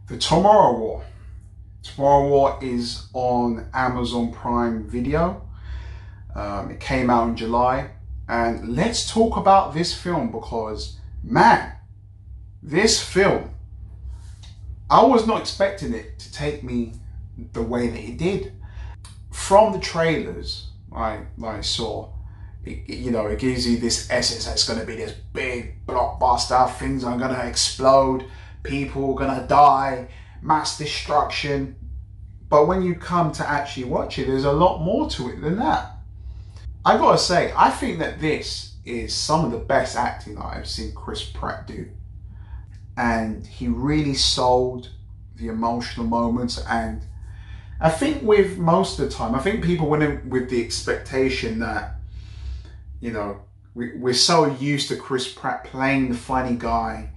The Tommorow War. Tommorow War is on Amazon Prime Video. It came out in July, and let's talk about this film because, man, this film, I was not expecting it to take me the way that it did. From the trailers I saw, it gives you this essence that it's going to be this big blockbuster, things are going to explode, people are going to die, mass destruction. But when you come to actually watch it, there's a lot more to it than that. I gotta say, I think that this is some of the best acting that I've seen Chris Pratt do. And he really sold the emotional moments. And I think with most of the time, I think people went in with the expectation that, we're so used to Chris Pratt playing the funny guy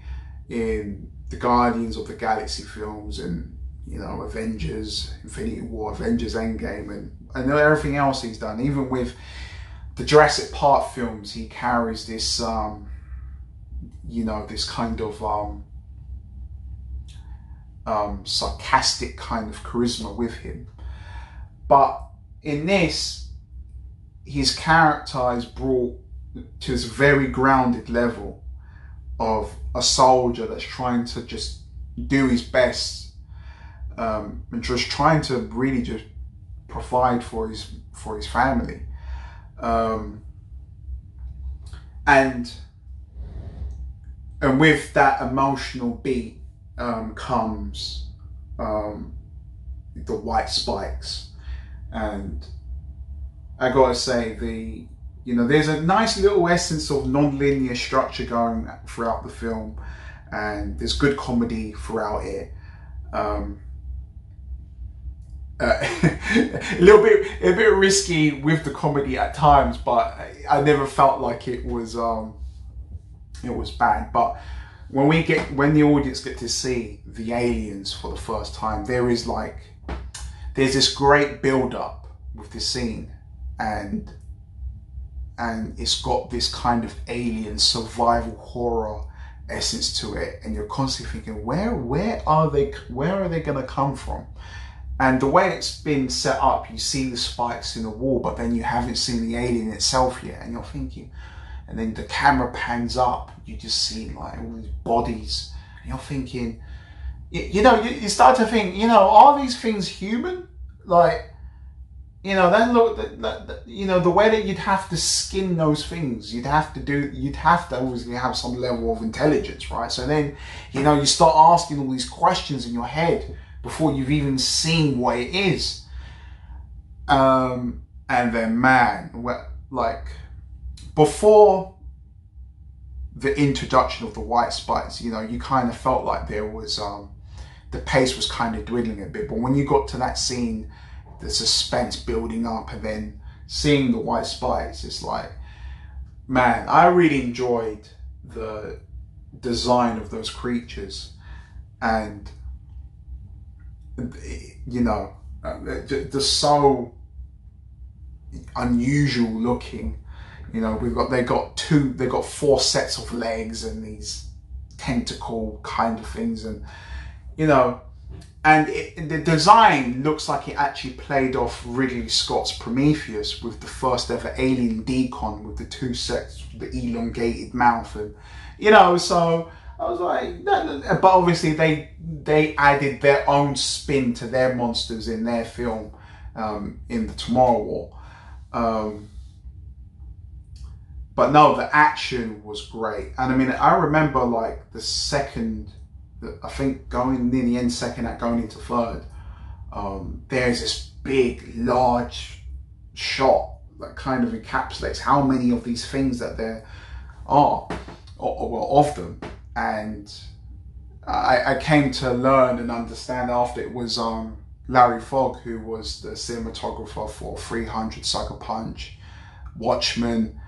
in the Guardians of the Galaxy films and, Avengers, Infinity War, Avengers Endgame, and everything else he's done. Even with the Jurassic Park films, he carries this, this kind of sarcastic kind of charisma with him. But in this, his character is brought to this very grounded level of a soldier that's trying to just do his best, and just trying to really just provide for his family. And with that emotional beat comes the white spikes. And I gotta say, there's a nice little essence of non-linear structure going throughout the film, and there's good comedy throughout it. A bit risky with the comedy at times, but I never felt like it was bad. But when the audience get to see the aliens for the first time, there's this great build up with the scene, and it's got this kind of alien survival horror essence to it, and you're constantly thinking, where are they gonna come from? And the way it's been set up, you see the spikes in the wall, but then you haven't seen the alien itself yet, and you're thinking, and then the camera pans up, you just see like all these bodies, and you're thinking, you start to think, are these things human? Then look, the way that you'd have to skin those things, you'd have to obviously have some level of intelligence, right? So then, you start asking all these questions in your head before you've even seen what it is. And then, man, before the introduction of the white spikes, you kind of felt like there was, the pace was kind of dwindling a bit. But when you got to that scene, the suspense building up, and then seeing the white spikes, it's like, man, I really enjoyed the design of those creatures, and they're so unusual looking. They got 4 sets of legs and these tentacle kind of things, and the design looks like it actually played off Ridley Scott's Prometheus with the first ever alien decon with the 2 sets, the elongated mouth, and so I was like, but obviously they added their own spin to their monsters in their film, in the Tommorow War. But no, the action was great. And I mean, I remember like the second, I think going near the end second act, going into third, there's this big, large shot that kind of encapsulates how many of these things that there are, or of them. And I came to learn and understand after it was Larry Fogg, who was the cinematographer for 300, Sucker Punch, Watchmen,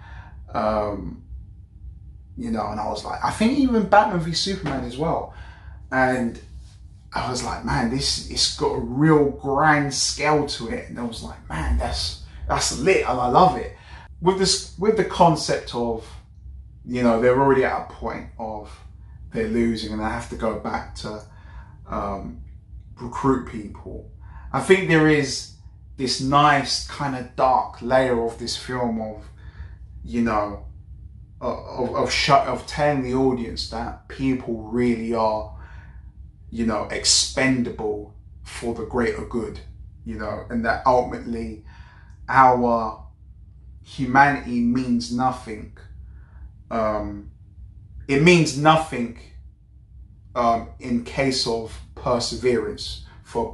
and I was like, I think even Batman v Superman as well. And I was like, man, it's got a real grand scale to it. And I was like, man, that's lit, and I love it. With the concept of, they're already at a point of they're losing and they have to go back to recruit people. I think there is this nice kind of dark layer of this film of, you know, of telling the audience that people really are, you know, expendable for the greater good, you know, and that ultimately our humanity means nothing. It means nothing in case of perseverance for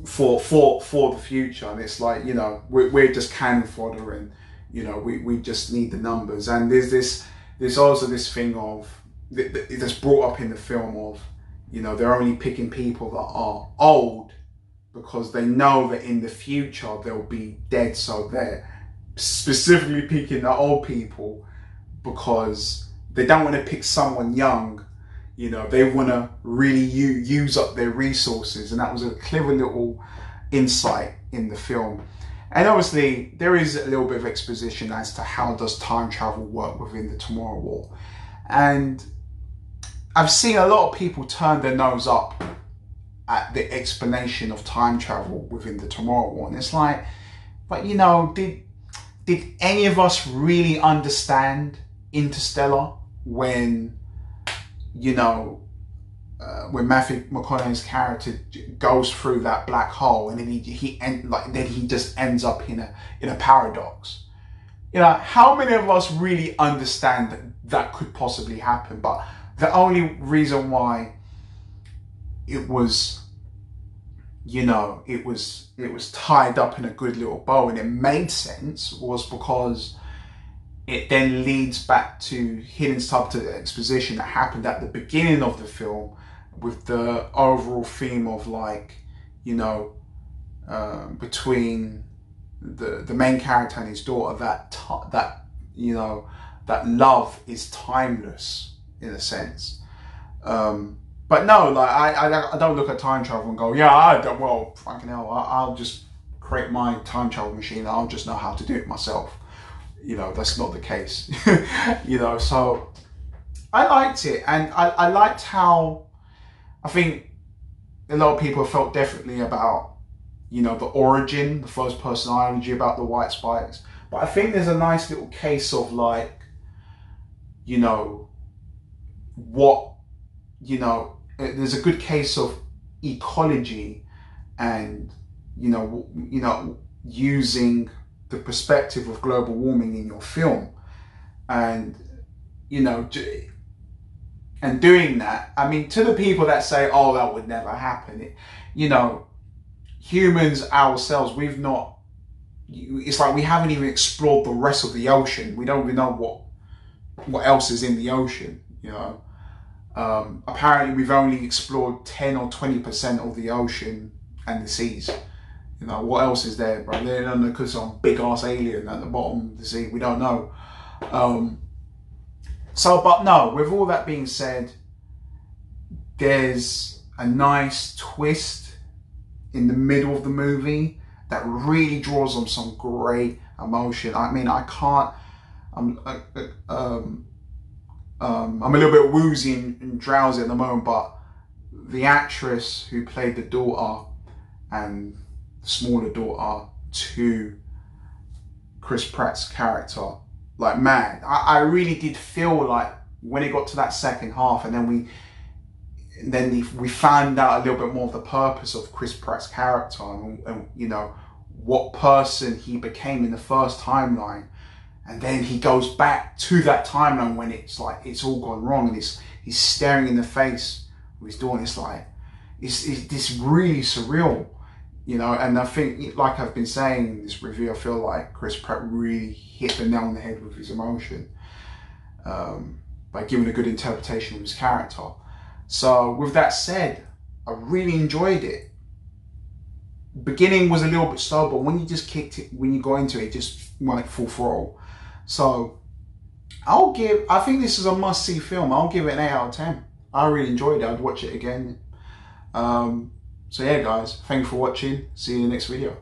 for the future. And it's like, you know, we're just cannon fodder, and you know, we just need the numbers. And there's also this thing of that's brought up in the film of, you know, they're only picking people that are old because they know that in the future they'll be dead, so they're specifically picking the old people because they don't want to pick someone young. You know, they want to really use up their resources, and that was a clever little insight in the film. And obviously there is a little bit of exposition as to how does time travel work within the Tommorow War. And I've seen a lot of people turn their nose up at the explanation of time travel within the Tommorow War. And it's like, but you know, did any of us really understand Interstellar when, you know, when Matthew McConaughey's character goes through that black hole, and then he just ends up in a paradox? You know, how many of us really understand that could possibly happen? But the only reason why it was, you know, it was tied up in a good little bow and it made sense was because it then leads back to hidden subtle exposition that happened at the beginning of the film, with the overall theme of, like, you know, between the main character and his daughter, that you know, that love is timeless in a sense. But no, like I don't look at time travel and go, yeah, well, fucking hell, I'll just create my time travel machine. I'll just know how to do it myself. You know, that's not the case. You know, so I liked it, and I liked how, I think a lot of people felt differently about, you know, the origin, the first person ideology about the white spikes. But I think there's a nice little case of, like, you know, what, you know, there's a good case of ecology and, you know, using the perspective of global warming in your film, and, you know, and doing that. I mean, to the people that say, oh, that would never happen, you know, humans ourselves, we've not, it's like we haven't even explored the rest of the ocean. We don't even know what else is in the ocean, you know. Apparently we've only explored 10 or 20% of the ocean and the seas. You know, what else is there, bro? They don't know, because some big ass alien at the bottom of the sea. We don't know. But no, with all that being said, there's a nice twist in the middle of the movie that really draws on some great emotion. I mean, I can't, I'm a little bit woozy and drowsy at the moment, but the actress who played the daughter and the smaller daughter to Chris Pratt's character, like, man, I really did feel like when it got to that second half, and then we found out a little bit more of the purpose of Chris Pratt's character, and you know, what person he became in the first timeline. And then he goes back to that timeline when it's like, it's all gone wrong, and he's staring in the face of his daughter. It's like, it's this really surreal, you know. And I think, like I've been saying in this review, I feel like Chris Pratt really hit the nail on the head with his emotion, by giving a good interpretation of his character. So with that said, I really enjoyed it. Beginning was a little bit slow, but when you go into it, just went full throttle. So I think this is a must-see film. I'll give it an 8 out of 10. I really enjoyed it. I'd watch it again. So yeah, guys, thank you for watching. See you in the next video.